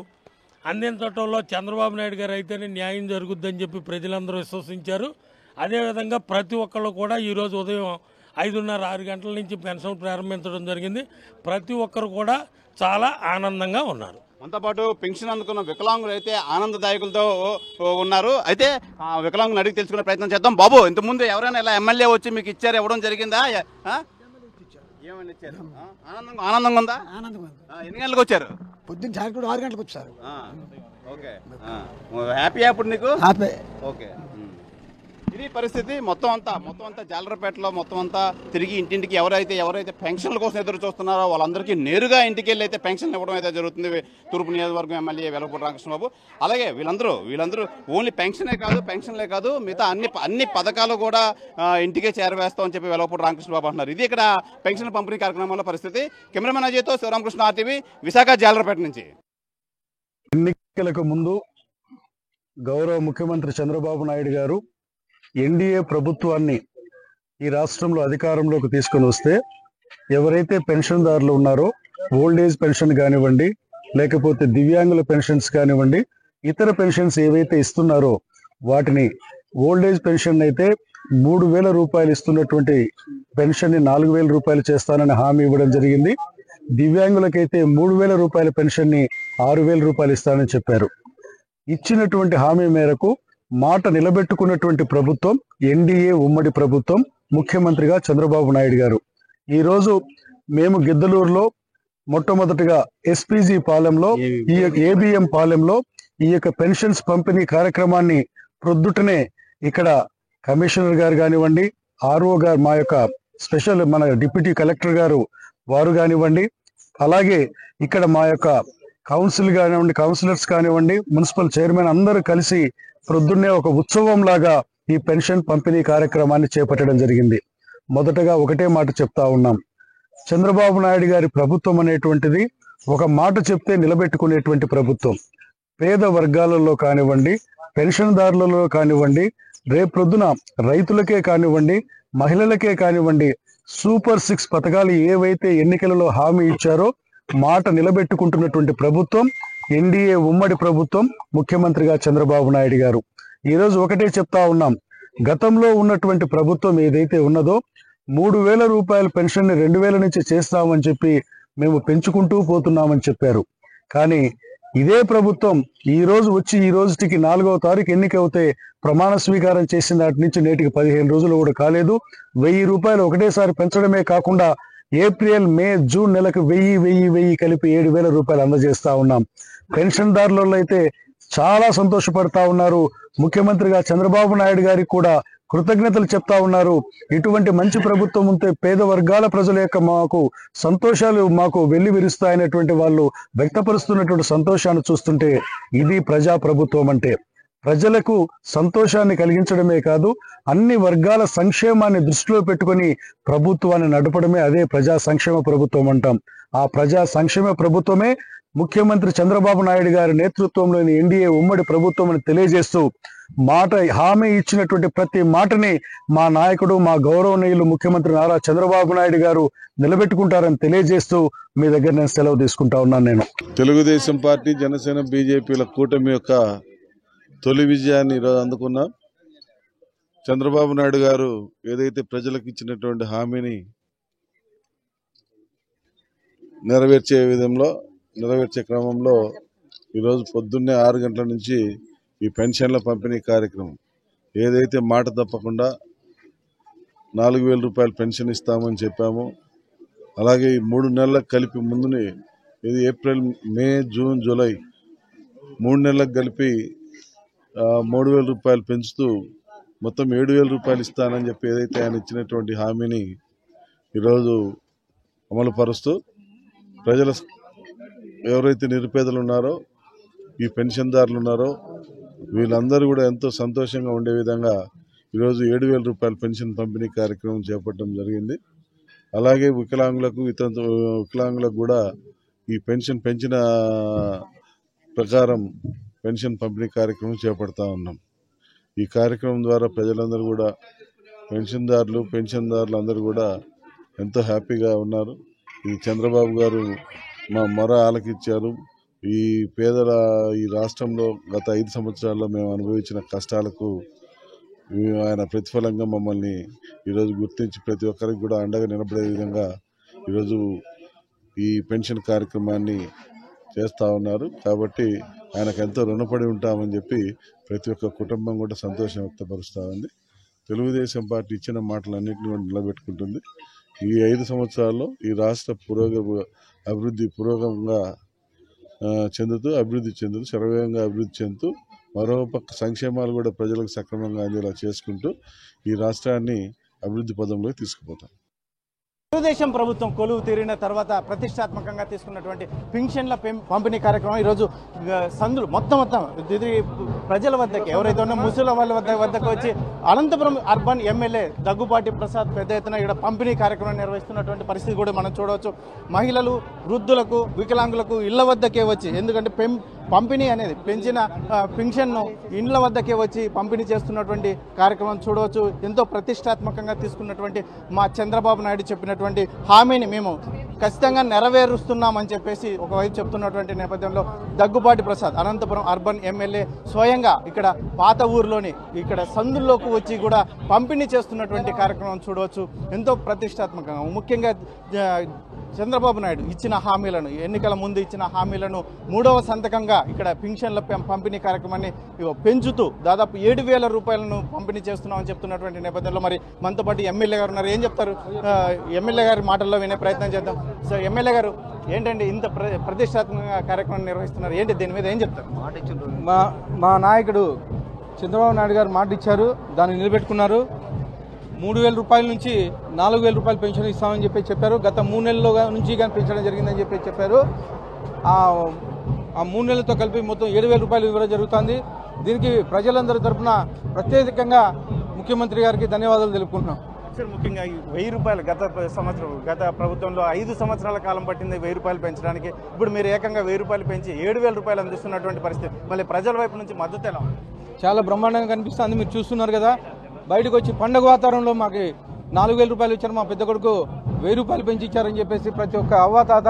అందించడంలో చంద్రబాబు నాయుడు గారు అయితేనే న్యాయం జరుగుద్దని చెప్పి ప్రజలందరూ విశ్వసించారు. అదేవిధంగా ప్రతి ఒక్కళ్ళు కూడా ఈరోజు ఉదయం 5:30-6 గంటల నుంచి పెన్షన్ ప్రారంభించడం జరిగింది. ప్రతి ఒక్కరు కూడా చాలా ఆనందంగా ఉన్నారు. మనతో పాటు పెన్షన్ అందుకున్న వికలాంగులు అయితే ఆనందదాయకులతో ఉన్నారు. అయితే వికలాంగులు అడిగి తెలుసుకునే ప్రయత్నం చేద్దాం. బాబు, ఇంతకుముందు ఎవరైనా ఇలా ఎమ్మెల్యే వచ్చి మీకు ఇచ్చారు, ఇవ్వడం జరిగిందా? ఏమని ఇచ్చారు? ఆనందంగా ఉందా? ఎన్ని గంటలకు వచ్చారు? పొద్దున్న సాయంత్రం 6 గంటలకు వచ్చారు. ఓకే, హ్యాపీ అప్పుడు నీకు? ఓకే. ఇది పరిస్థితి. మొత్తం అంతా జాలరపేటలో మొత్తం అంతా తిరిగి ఇంటింటికి ఎవరైతే పెన్షన్ల కోసం ఎదురు చూస్తున్నారో వాళ్ళందరికీ నేరుగా ఇంటికి వెళ్ళి అయితే పెన్షన్లు ఇవ్వడం అయితే జరుగుతుంది. తూర్పు నియోజకవర్గం ఎమ్మెల్యే వెలవపూడి రామకృష్ణబాబు. అలాగే వీళ్ళందరూ ఓన్లీ పెన్షన్లే కాదు మిగతా అన్ని పథకాలు కూడా ఇంటికే చేరవేస్తామని చెప్పి వెలవపూడి రామకృష్ణబాబు అంటున్నారు. ఇది ఇక్కడ పెన్షన్ పంపిణీ కార్యక్రమంలో పరిస్థితి. కెమెరామెన్ అజయ్తో శివరామకృష్ణ, RTV, విశాఖ, జాలరపేట నుంచి. ఎన్నికలకు ముందు గౌరవ ముఖ్యమంత్రి చంద్రబాబు నాయుడు గారు ఎన్డీఏ ప్రభుత్వాన్ని ఈ రాష్ట్రంలో అధికారంలోకి తీసుకొని వస్తే ఎవరైతే పెన్షన్దారులు ఉన్నారో ఓల్డ్ ఏజ్ పెన్షన్ కానివ్వండి, లేకపోతే దివ్యాంగుల పెన్షన్స్ కానివ్వండి, ఇతర పెన్షన్స్ ఏవైతే ఇస్తున్నారో వాటిని ఓల్డ్ ఏజ్ పెన్షన్ అయితే 3,000 రూపాయలు ఇస్తున్నటువంటి పెన్షన్ ని 4,000 రూపాయలు చేస్తానని హామీ ఇవ్వడం జరిగింది. దివ్యాంగులకైతే 3,000 రూపాయల పెన్షన్ ని 6,000 రూపాయలు ఇస్తానని చెప్పారు. ఇచ్చినటువంటి హామీ మేరకు మాట నిలబెట్టుకున్నటువంటి ప్రభుత్వం ఎన్డీఏ ఉమ్మడి ప్రభుత్వం, ముఖ్యమంత్రిగా చంద్రబాబు నాయుడు గారు. ఈరోజు మేము గిద్దలూరులో మొట్టమొదటిగా ఎస్పీజీ పాలెంలో ఈ ఏబిఎం పాలెంలో ఈ యొక్క పెన్షన్స్ పంపిణీ కార్యక్రమాన్ని ప్రొద్దుటనే ఇక్కడ కమిషనర్ గారు కానివ్వండి, ఆర్ఓ గారు, మా యొక్క స్పెషల్ మన డిప్యూటీ కలెక్టర్ గారు వారు కానివ్వండి, అలాగే ఇక్కడ మా యొక్క కౌన్సిల్ కానివ్వండి, కౌన్సిలర్స్ కానివ్వండి, మున్సిపల్ చైర్మన్ అందరూ కలిసి ప్రొద్దున్నే ఒక ఉత్సవం లాగా ఈ పెన్షన్ పంపిణీ కార్యక్రమాన్ని చేపట్టడం జరిగింది. మొదటగా ఒకటే మాట చెప్తా ఉన్నాం, చంద్రబాబు నాయుడు గారి ప్రభుత్వం అనేటువంటిది ఒక మాట చెప్తే నిలబెట్టుకునేటువంటి ప్రభుత్వం. పేద వర్గాలలో కానివ్వండి, పెన్షన్దారులలో కానివ్వండి, రేపొద్దున రైతులకే కానివ్వండి, మహిళలకే కానివ్వండి, సూపర్ 6 పథకాలు ఏవైతే ఎన్నికలలో హామీ ఇచ్చారో మాట నిలబెట్టుకుంటున్నటువంటి ప్రభుత్వం ఎన్డీఏ ఉమ్మడి ప్రభుత్వం, ముఖ్యమంత్రిగా చంద్రబాబు నాయుడు గారు. ఈరోజు ఒకటే చెప్తా ఉన్నాం, గతంలో ఉన్నటువంటి ప్రభుత్వం ఏదైతే ఉన్నదో 3,000 రూపాయల పెన్షన్ ని 2,000 నుంచి చేస్తామని చెప్పి మేము పెంచుకుంటూ పోతున్నామని చెప్పారు. కానీ ఇదే ప్రభుత్వం ఈ రోజుకి 4వ తారీఖు ఎన్నికవుతే ప్రమాణ స్వీకారం చేసిన నాటి నుంచి నేటికి 15 రోజులు కూడా కాలేదు. 1,000 రూపాయలు ఒకటేసారి పెంచడమే కాకుండా ఏప్రిల్, మే, జూన్ నెలకు 1,000 కలిపి 7,000 రూపాయలు అందజేస్తా ఉన్నాం. పెన్షన్దారులలో అయితే చాలా సంతోషపడతా ఉన్నారు. ముఖ్యమంత్రిగా చంద్రబాబు నాయుడు గారికి కూడా కృతజ్ఞతలు చెప్తా ఉన్నారు. ఇటువంటి మంచి ప్రభుత్వం ఉంటే పేద వర్గాల ప్రజల యొక్క మాకు సంతోషాలు మాకు వెళ్లి విరుస్తాయనేటువంటి వాళ్ళు వ్యక్తపరుస్తున్నటువంటి సంతోషాన్ని చూస్తుంటే ఇది ప్రజా ప్రభుత్వం అంటే. ప్రజలకు సంతోషాన్ని కలిగించడమే కాదు, అన్ని వర్గాల సంక్షేమాన్ని దృష్టిలో పెట్టుకొని ప్రభుత్వాన్ని నడపడమే అదే ప్రజా సంక్షేమ ప్రభుత్వం అంటాం. ఆ ప్రజా సంక్షేమ ప్రభుత్వమే ముఖ్యమంత్రి చంద్రబాబు నాయుడు గారి నేతృత్వంలోని ఎన్డీఏ ఉమ్మడి ప్రభుత్వం అని తెలియజేస్తూ హామీ ఇచ్చినటువంటి ప్రతి మాటని మా నాయకుడు, మా గౌరవనీయులు ముఖ్యమంత్రి నారా చంద్రబాబు నాయుడు గారు నిలబెట్టుకుంటారని తెలియజేస్తూ మీ దగ్గర నేను సెలవు తీసుకుంటా ఉన్నాను. నేను తెలుగుదేశం పార్టీ, జనసేన, బీజేపీల కూటమి యొక్క తొలి విజయాన్ని ఈరోజు అందుకున్నాం. చంద్రబాబు నాయుడు గారు ఏదైతే ప్రజలకు ఇచ్చినటువంటి హామీని నెరవేర్చే క్రమంలో ఈరోజు పొద్దున్నే 6 గంటల నుంచి ఈ పెన్షన్ల పంపిణీ కార్యక్రమం ఏదైతే మాట తప్పకుండా 4,000 రూపాయలు పెన్షన్ ఇస్తామని చెప్పాము. అలాగే ఈ 3 నెలలకు కలిపి ముందుని ఇది ఏప్రిల్, మే, జూన్, జూలై 3 నెలలకు కలిపి 3,000 రూపాయలు పెంచుతూ మొత్తం 7,000 రూపాయలు ఇస్తానని చెప్పి ఏదైతే ఆయన ఇచ్చినటువంటి హామీని ఈరోజు అమలు పరుస్తూ ప్రజల ఎవరైతే నిరుపేదలు ఉన్నారో, ఈ పెన్షన్దారులు ఉన్నారో వీళ్ళందరూ కూడా ఎంతో సంతోషంగా ఉండే విధంగా ఈరోజు 7,000 రూపాయల పెన్షన్ పంపిణీ కార్యక్రమం చేపట్టడం జరిగింది. అలాగే వికలాంగులకు కూడా ఈ పెన్షన్ పెంచిన ప్రకారం పెన్షన్ పంపిణీ కార్యక్రమం చేపడతా ఉన్నాం. ఈ కార్యక్రమం ద్వారా ప్రజలందరూ కూడా పెన్షన్దారులు అందరూ కూడా ఎంతో హ్యాపీగా ఉన్నారు. ఈ చంద్రబాబు గారు మా మొర ఆలకించారు. ఈ రాష్ట్రంలో గత 5 సంవత్సరాల్లో మేము అనుభవించిన కష్టాలకు ఆయన ప్రతిఫలంగా మమ్మల్ని ఈరోజు గుర్తించి ప్రతి ఒక్కరికి కూడా అండగా నిలబడే విధంగా ఈరోజు ఈ పెన్షన్ కార్యక్రమాన్ని చేస్తూ ఉన్నారు. కాబట్టి ఆయనకు ఎంతో రుణపడి ఉంటామని చెప్పి ప్రతి ఒక్క కుటుంబం కూడా సంతోషం వ్యక్తపరుస్తూ ఉంది. తెలుగుదేశం పార్టీ ఇచ్చిన మాటలన్నింటినీ కూడా నిలబెట్టుకుంటుంది. ఈ 5 సంవత్సరాల్లో ఈ రాష్ట్ర అభివృద్ధి చెందుతూ శరవేగంగా అభివృద్ధి చెందుతూ మరోపక్క సంక్షేమాలు కూడా ప్రజలకు సక్రమంగా అందేలా చేసుకుంటూ ఈ రాష్ట్రాన్ని అభివృద్ధి పదంలోకి తీసుకుపోతాం. తెలుగుదేశం ప్రభుత్వం కొలువు తీరిన తర్వాత ప్రతిష్టాత్మకంగా తీసుకున్నటువంటి పింఛన్ల పంపిణీ కార్యక్రమం ఈరోజు సందులు మొత్తం ప్రజల వద్దకి ఎవరైతే ఉన్న ముసలి వాళ్ళ వద్దకు వచ్చి అనంతపురం అర్బన్ ఎమ్మెల్యే దగ్గుబాటి ప్రసాద్ పెద్ద ఎత్తున ఇక్కడ పంపిణీ కార్యక్రమం నిర్వహిస్తున్నటువంటి పరిస్థితి కూడా మనం చూడవచ్చు. మహిళలు, వృద్ధులకు, వికలాంగులకు ఇళ్ల వద్దకే వచ్చి, ఎందుకంటే పంపిణీ అనేది పెంచిన పింఛన్ను ఇండ్ల వద్దకే వచ్చి పంపిణీ చేస్తున్నటువంటి కార్యక్రమం చూడవచ్చు. ఎంతో ప్రతిష్టాత్మకంగా తీసుకున్నటువంటి మా చంద్రబాబు నాయుడు చెప్పినటువంటి ఇచ్చినటువంటి హామీని మేము ఖచ్చితంగా నెరవేరుస్తున్నామని చెప్పేసి ఒకవైపు చెప్తున్నటువంటి నేపథ్యంలో దగ్గుబాటి ప్రసాద్ అనంతపురం అర్బన్ ఎమ్మెల్యే స్వయంగా ఇక్కడ పాత ఊర్లోని ఇక్కడ సందుల్లోకి వచ్చి కూడా పంపిణీ చేస్తున్నటువంటి కార్యక్రమం చూడవచ్చు. ఎంతో ప్రతిష్టాత్మకంగా ముఖ్యంగా చంద్రబాబు నాయుడు ఇచ్చిన హామీలను ఎన్నికల ముందు ఇచ్చిన హామీలను 3వ సంతకంగా ఇక్కడ పింఛన్ల పంపిణీ కార్యక్రమాన్ని పెంచుతూ దాదాపు 7,000 రూపాయలను పంపిణీ చేస్తున్నామని చెప్తున్నటువంటి నేపథ్యంలో మరి మనతో పాటు ఎమ్మెల్యే గారు ఉన్నారు. ఏం చెప్తారు? ఎమ్మెల్యే గారి మాటల్లో వినే ప్రయత్నం చేద్దాం. సో ఎమ్మెల్యే గారు ఏంటండి ఇంత ప్రతిష్టాత్మకంగా కార్యక్రమం నిర్వహిస్తున్నారు, ఏంటి దీని మీద ఏం చెప్తారు? మా నాయకుడు చంద్రబాబు నాయుడు గారు మాట ఇచ్చారు, దాన్ని నిలబెట్టుకున్నారు. 3,000 రూపాయల నుంచి 4,000 రూపాయలు పెన్షన్ ఇస్తామని చెప్పారు. గత 3 నెలల నుంచి కానీ పెంచడం జరిగిందని చెప్పారు. ఆ 3 నెలలతో కలిపి మొత్తం 7,000 రూపాయలు ఇవ్వడం జరుగుతుంది. దీనికి ప్రజలందరి తరఫున ప్రత్యేకంగా ముఖ్యమంత్రి గారికి ధన్యవాదాలు తెలుపుకుంటున్నాం. సార్, ముఖ్యంగా 1,000 రూపాయలు గత ప్రభుత్వంలో 5 సంవత్సరాల కాలం పట్టింది 1,000 రూపాయలు పెంచడానికి. ఇప్పుడు మీరు ఏకంగా 1,000 రూపాయలు పెంచి 7,000 రూపాయలు అందిస్తున్నటువంటి పరిస్థితి, మళ్ళీ ప్రజల వైపు నుంచి మద్దతు ఎలా? చాలా బ్రహ్మాండంగా కనిపిస్తుంది. మీరు చూస్తున్నారు కదా, బయటకు వచ్చి పండుగ వాతావరణంలో మాకు 4,000 రూపాయలు ఇచ్చారు, మా పెద్ద కొడుకు 1,000 రూపాయలు పెంచి ఇచ్చారని చెప్పేసి ప్రతి ఒక్క అవ్వాతాత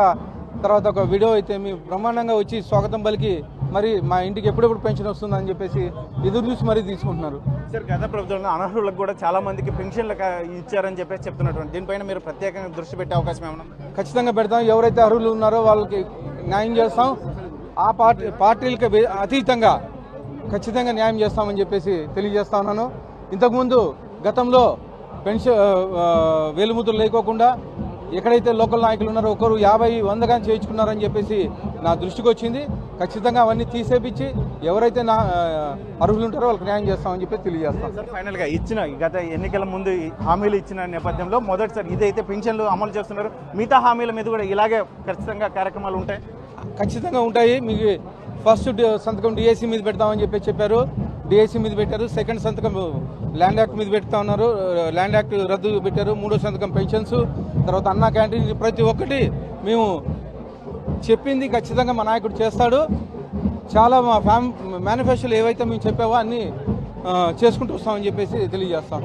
తర్వాత ఒక వీడియో అయితే మీ బ్రహ్మాండంగా వచ్చి స్వాగతం పలికి మరి మా ఇంటికి ఎప్పుడెప్పుడు పెన్షన్ వస్తుందని చెప్పేసి ఎదురు చూసి మరీ తీసుకుంటున్నారు. సార్, గత ప్రభుత్వంలో అనర్హులకు కూడా చాలా మందికి పెన్షన్లు ఇచ్చారని చెప్పేసి చెప్తున్నటువంటి దీనిపైన మీరు ప్రత్యేకంగా దృష్టి పెట్టే అవకాశం ఏమన్నా? ఖచ్చితంగా పెడతాం. ఎవరైతే అర్హులు ఉన్నారో వాళ్ళకి న్యాయం చేస్తాం. ఆ పార్టీలకి అతీతంగా ఖచ్చితంగా న్యాయం చేస్తామని చెప్పేసి తెలియజేస్తా ఉన్నాను. ఇంతకుముందు గతంలో పెన్షన్ వేలుముద్రలు లేకోకుండా ఎక్కడైతే లోకల్ నాయకులు ఉన్నారో ఒకరు 50, 100 కానీ చేయించుకున్నారని చెప్పేసి నా దృష్టికి వచ్చింది. ఖచ్చితంగా అవన్నీ తీసేపించి ఎవరైతే అర్హులు ఉంటారో వాళ్ళకి న్యాయం చేస్తామని చెప్పి తెలియజేస్తాం. సార్, ఫైనల్గా గత ఎన్నికల ముందు హామీలు ఇచ్చిన నేపథ్యంలో మొదటిసారి ఇదైతే పెన్షన్లు అమలు చేస్తున్నారు. మిగతా హామీల మీద కూడా ఇలాగే ఖచ్చితంగా కార్యక్రమాలు ఉంటాయి. ఖచ్చితంగా ఉంటాయి. మీకు ఫస్ట్ సంతకం డిఎస్సి మీద పెడతామని చెప్పారు. డిఎస్సి మీద పెట్టారు. సెకండ్ సంతకం ల్యాండ్ యాక్ట్ మీద పెడతా ఉన్నారు. ల్యాండ్ యాక్ట్ రద్దు పెట్టారు. 3వ సంతకం పెన్షన్స్, తర్వాత అన్నా క్యాంటీన్, ప్రతి ఒక్కటి మేము చెప్పింది ఖచ్చితంగా మా నాయకుడు చేస్తాడు. చాలా మా మేనిఫెస్టోలు ఏవైతే మేము చెప్పావో అన్నీ చేసుకుంటూ వస్తామని చెప్పేసి తెలియజేస్తాం.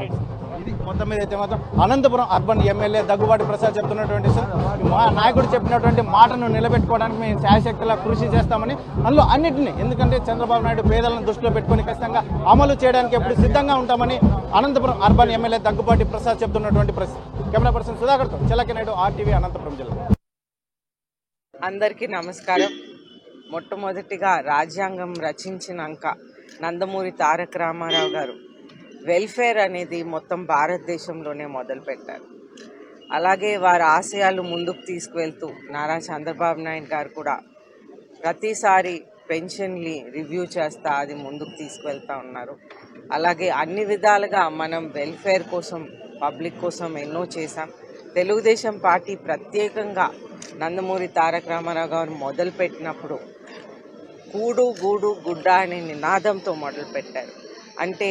ఇది మొత్తం మీద అయితే మాత్రం అనంతపురం అర్బన్ ఎమ్మెల్యే దగ్గుబాటి ప్రసాద్ చెప్తున్నటువంటి సార్, మా నాయకుడు చెప్పినటువంటి మాటను నిలబెట్టుకోవడానికి మేము శాయశక్తిలా కృషి చేస్తామని, అందులో అన్నింటినీ ఎందుకంటే చంద్రబాబు నాయుడు పేదలను దృష్టిలో పెట్టుకుని ఖచ్చితంగా అమలు చేయడానికి ఎప్పుడు సిద్ధంగా ఉంటామని అనంతపురం అర్బన్ ఎమ్మెల్యే దగ్గుబాటి ప్రసాద్ చెప్తున్నటువంటి పరిస్థితి. కెమెరా పర్సన్ సుధాకర్తో చెల్లకి నాయుడు, RTV, అనంతపురం జిల్లా. అందరికీ నమస్కారం. మొట్టమొదటిగా రాజ్యాంగం రచించినాక నందమూరి తారక రామారావు గారు వెల్ఫేర్ అనేది మొత్తం భారతదేశంలోనే మొదలుపెట్టారు. అలాగే వారి ఆశయాలు ముందుకు తీసుకువెళ్తూ నారా చంద్రబాబు నాయుడు గారు కూడా ప్రతిసారి పెన్షన్ని రివ్యూ చేస్తా అది ముందుకు తీసుకువెళ్తా ఉన్నారు. అలాగే అన్ని విధాలుగా మనం వెల్ఫేర్ కోసం, పబ్లిక్ కోసం ఎన్నో చేశాం. తెలుగుదేశం పార్టీ ప్రత్యేకంగా నందమూరి తారక రామారావు గారు మొదలుపెట్టినప్పుడు కూడు గూడు గుడ్డ అనే నినాదంతో మొదలుపెట్టారు. అంటే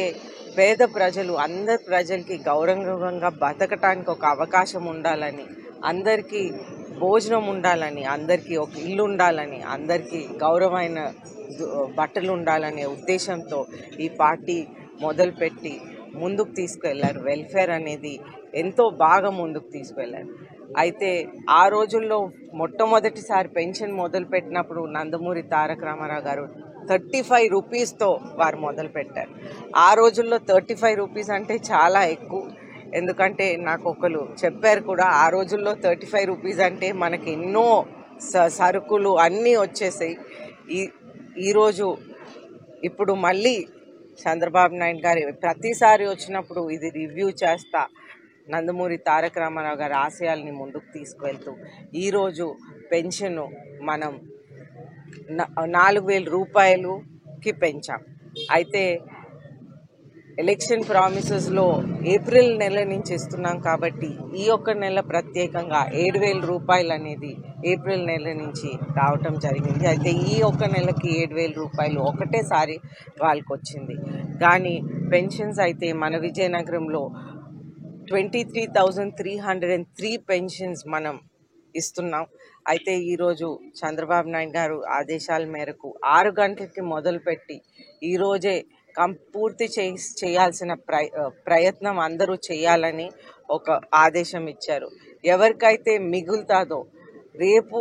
పేద ప్రజలు, అందరి ప్రజలకి గౌరవంగా బతకటానికి ఒక అవకాశం ఉండాలని, అందరికీ భోజనం ఉండాలని, అందరికీ ఒక ఇల్లు ఉండాలని, అందరికీ గౌరవమైన బట్టలు ఉండాలనే ఉద్దేశంతో ఈ పార్టీ మొదలుపెట్టి ముందుకు తీసుకువెళ్ళారు. వెల్ఫేర్ అనేది ఎంతో బాగా ముందుకు తీసుకువెళ్ళారు. అయితే ఆ రోజుల్లో మొట్టమొదటిసారి పెన్షన్ మొదలుపెట్టినప్పుడు నందమూరి తారక రామారావు గారు 35 రూపీస్తో వారు మొదలుపెట్టారు. ఆ రోజుల్లో 35 రూపీస్ అంటే చాలా ఎక్కువ. ఎందుకంటే నాకు ఒకరు చెప్పారు కూడా, ఆ రోజుల్లో 35 రూపీస్ అంటే మనకి ఎన్నో సరుకులు అన్నీ వచ్చేసాయి. ఈరోజు ఇప్పుడు మళ్ళీ చంద్రబాబు నాయుడు గారు ప్రతిసారి వచ్చినప్పుడు ఇది రివ్యూ చేస్తా నందమూరి తారక రామారావు గారి ఆశయాల్ని ముందుకు తీసుకువెళ్తూ ఈరోజు పెన్షన్ మనం 4,000 రూపాయలుకి పెంచాం. అయితే ఎలక్షన్ ప్రామిసెస్లో ఏప్రిల్ నెల నుంచి ఇస్తున్నాం కాబట్టి ఈ ఒక్క నెల ప్రత్యేకంగా 7,000 రూపాయలు అనేది ఏప్రిల్ నెల నుంచి రావటం జరిగింది. అయితే ఈ ఒక్క నెలకి 7,000 రూపాయలు ఒకటేసారి వాళ్ళకి వచ్చింది. కానీ పెన్షన్స్ అయితే మన విజయనగరంలో 23,303 పెన్షన్స్ మనం ఇస్తున్నాం. అయితే ఈరోజు చంద్రబాబు నాయుడు గారు ఆదేశాల మేరకు 6 గంటలకి మొదలుపెట్టి ఈరోజే పూర్తి చేయాల్సిన ప్రయత్నం అందరూ చేయాలని ఒక ఆదేశం ఇచ్చారు. ఎవరికైతే మిగులుతాదో రేపు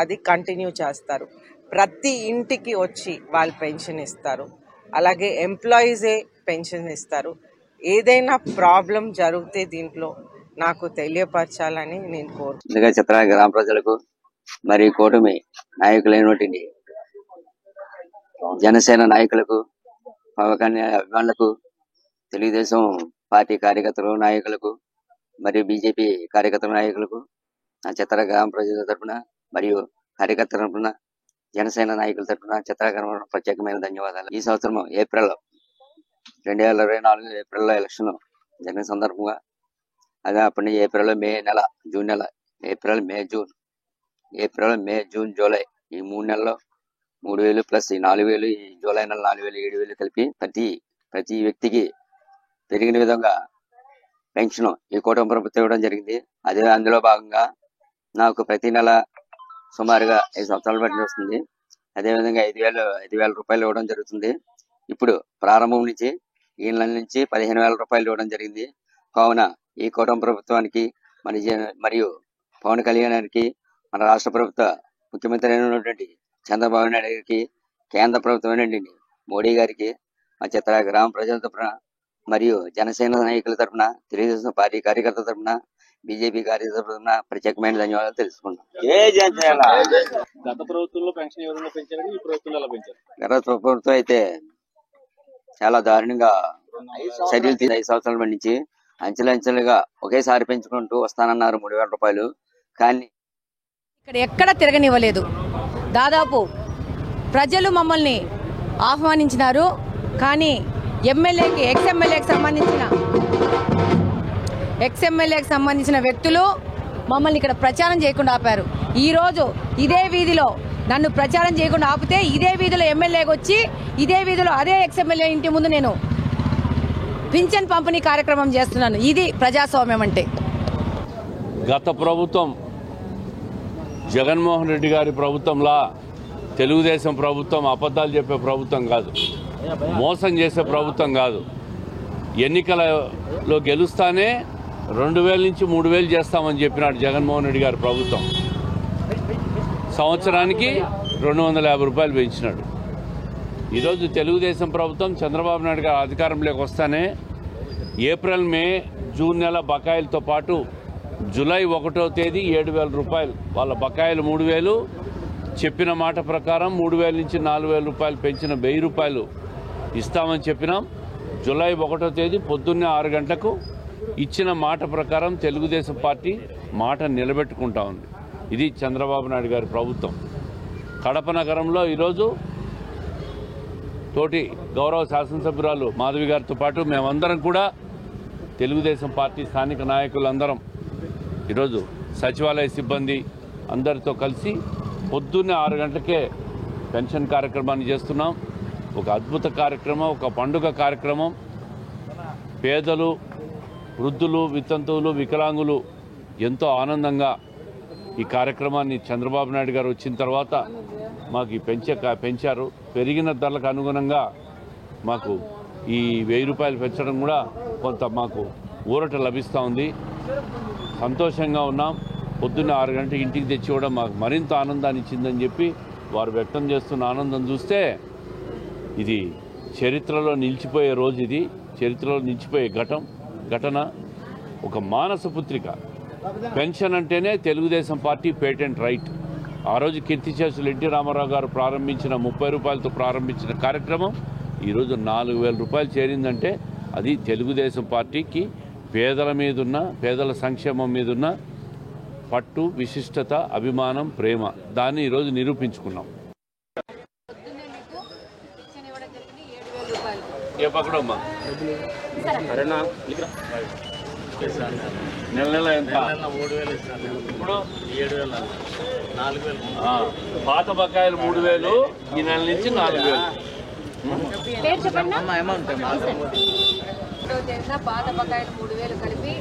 అది కంటిన్యూ చేస్తారు. ప్రతి ఇంటికి వచ్చి వాళ్ళు పెన్షన్ ఇస్తారు. అలాగే ఎంప్లాయీసే పెన్షన్ ఇస్తారు. ఏదైనా ప్రాబ్లం జరిగితే దీంట్లో నాకు తెలియపరచాలని నేను కోరుతున్నాను. చిత్ర గ్రామ ప్రజలకు మరియు కూటమి నాయకులైనటువంటి జనసేన నాయకులకు, పవన్ కళ్యాణ్ అభిమానులకు, తెలుగుదేశం పార్టీ కార్యకర్తలు నాయకులకు మరియు బీజేపీ కార్యకర్తల నాయకులకు నా చిత్ర గ్రామ ప్రజల తరఫున మరియు కార్యకర్తల తరఫున జనసేన నాయకుల తరఫున చిత్రగ్రామ ప్రత్యేకమైన ధన్యవాదాలు. ఈ సంవత్సరం ఏప్రిల్ 2024 ఏప్రిల్లో ఎలక్షన్ జరిగిన సందర్భంగా అదే అప్పటి నుంచి ఏప్రిల్, మే నెల, జూన్ నెల, ఏప్రిల్, మే, జూన్, జూలై ఈ 3 నెలల్లో 3,000 ప్లస్ ఈ 4,000, ఈ జూలై నెల 4,000, 7,000 కలిపి ప్రతి వ్యక్తికి పెరిగిన విధంగా పెన్షన్ ఈ కూటమి ప్రభుత్వం ఇవ్వడం జరిగింది. అదే అందులో భాగంగా నాకు ప్రతి నెల సుమారుగా 5 సంవత్సరాలు బట్టి వస్తుంది. అదేవిధంగా 5,000 రూపాయలు ఇవ్వడం జరుగుతుంది. ఇప్పుడు ప్రారంభం నుంచి ఈ నెల నుంచి 15,000 రూపాయలు ఇవ్వడం జరిగింది. కావున ఈ కూటమి ప్రభుత్వానికి మరియు పవన్ కళ్యాణ్ గారికి, మన రాష్ట్ర ప్రభుత్వ ముఖ్యమంత్రి అయినటువంటి చంద్రబాబు నాయుడు గారికి, కేంద్ర ప్రభుత్వం అయినటువంటి మోడీ గారికి మా చిత్ర గ్రామ ప్రజల తరఫున మరియు జనసేన నాయకుల తరఫున, తెలుగుదేశం పార్టీ కార్యకర్తల తరఫున, బీజేపీ కార్యకర్తల తరఫున ప్రత్యేకమైన ధన్యవాదాలు తెలుసుకుంటాం. గత ప్రభుత్వంలో పెన్షన్ ఏ విధంగా పెంచారు, ఈ ప్రభుత్వంలో ఎలా పెంచారు? గత ప్రభుత్వం అయితే చాలా దారుణంగా చర్యలు 5 సంవత్సరాల నుంచి అంచెలంచెలుగా ఒకేసారి పెంచుకుంటూ వస్తానన్నారు 3,000 రూపాయలు. కానీ ఇక్కడ ఎక్కడ తిరగనివ్వలేదు. దాదాపు ప్రజలు మమ్మల్ని ఆహ్వానించినారు. కానీ ఎక్స్ ఎమ్మెల్యేకి సంబంధించిన వ్యక్తులు మమ్మల్ని ఇక్కడ ప్రచారం చేయకుండా ఆపారు. ఈరోజు ఇదే వీధిలో నన్ను ప్రచారం చేయకుండా ఆపితే ఇదే వీధిలో ఎమ్మెల్యేకి వచ్చి ఇదే వీధిలో అదే ఎక్స్ ఎమ్మెల్యే ఇంటి ముందు నేను పింఛన్ పంపిణీ కార్యక్రమం చేస్తున్నాను. ఇది ప్రజాస్వామ్యం అంటే. గత ప్రభుత్వం జగన్మోహన్ రెడ్డి గారి ప్రభుత్వంలా తెలుగుదేశం ప్రభుత్వం అబద్ధాలు చెప్పే ప్రభుత్వం కాదు, మోసం చేసే ప్రభుత్వం కాదు. ఎన్నికలలో గెలుస్తానే 2,000 నుంచి 3,000 చేస్తామని చెప్పినాడు జగన్మోహన్ రెడ్డి గారి ప్రభుత్వం. సంవత్సరానికి 250 రూపాయలు పెంచినాడు. ఈరోజు తెలుగుదేశం ప్రభుత్వం చంద్రబాబు నాయుడు గారు అధికారంలోకి వస్తానే ఏప్రిల్, మే, జూన్ నెల బకాయిలతో పాటు జూలై 1వ తేదీ 7,000 రూపాయలు వాళ్ళ బకాయిలు 3,000 చెప్పిన మాట ప్రకారం 3,000 నుంచి 4,000 రూపాయలు పెంచిన 1,000 రూపాయలు ఇస్తామని చెప్పినాం. జూలై 1వ తేదీ పొద్దున్నే 6 గంటలకు ఇచ్చిన మాట ప్రకారం తెలుగుదేశం పార్టీ మాట నిలబెట్టుకుంటా ఉంది. ఇది చంద్రబాబు నాయుడు గారి ప్రభుత్వం. కడప నగరంలో ఈరోజు తోటి గౌరవ శాసనసభ్యురాలు మాధవి గారితో పాటు మేమందరం కూడా తెలుగుదేశం పార్టీ స్థానిక నాయకులందరం ఈరోజు సచివాలయ సిబ్బంది అందరితో కలిసి పొద్దున్నే 6 గంటలకే పెన్షన్ కార్యక్రమాన్ని చేస్తున్నాం. ఒక అద్భుత కార్యక్రమం, ఒక పండుగ కార్యక్రమం. పేదలు, వృద్ధులు, వితంతువులు, వికలాంగులు ఎంతో ఆనందంగా ఈ కార్యక్రమాన్ని చంద్రబాబు నాయుడు గారు వచ్చిన తర్వాత మాకు పెంచారు. పెరిగిన ధరలకు అనుగుణంగా మాకు ఈ 1,000 రూపాయలు పెంచడం కూడా కొంత మాకు ఊరట లభిస్తూ ఉంది. సంతోషంగా ఉన్నాం. పొద్దున్న 6 గంటలకు ఇంటికి తెచ్చి కూడా మాకు మరింత ఆనందాన్ని ఇచ్చిందని చెప్పి వారు వ్యక్తం చేస్తున్న ఆనందం చూస్తే ఇది చరిత్రలో నిలిచిపోయే రోజు. ఇది చరిత్రలో నిలిచిపోయే ఘటన. ఒక మానస పుత్రిక. పెన్షన్ అంటేనే తెలుగుదేశం పార్టీ పేటెంట్ రైట్. ఆ రోజు కీర్తిశేషులు ఎన్టీ రామారావు గారు ప్రారంభించిన 30 రూపాయలతో ప్రారంభించిన కార్యక్రమం ఈరోజు 4,000 రూపాయలు చేరిందంటే అది తెలుగుదేశం పార్టీకి పేదల మీదున్న, పేదల సంక్షేమం మీదున్న పట్టు, విశిష్టత, అభిమానం, ప్రేమ. దాన్ని ఈరోజు నిరూపించుకున్నాం. ఏ పక్కడమ్మా నెల ఎంత? ఇప్పుడు 7,000, 4,000. పాత బకాయిలు 3,000, ఈ నెల నుంచి 4,000. పాత బకాయిలు 3,000 కలిపి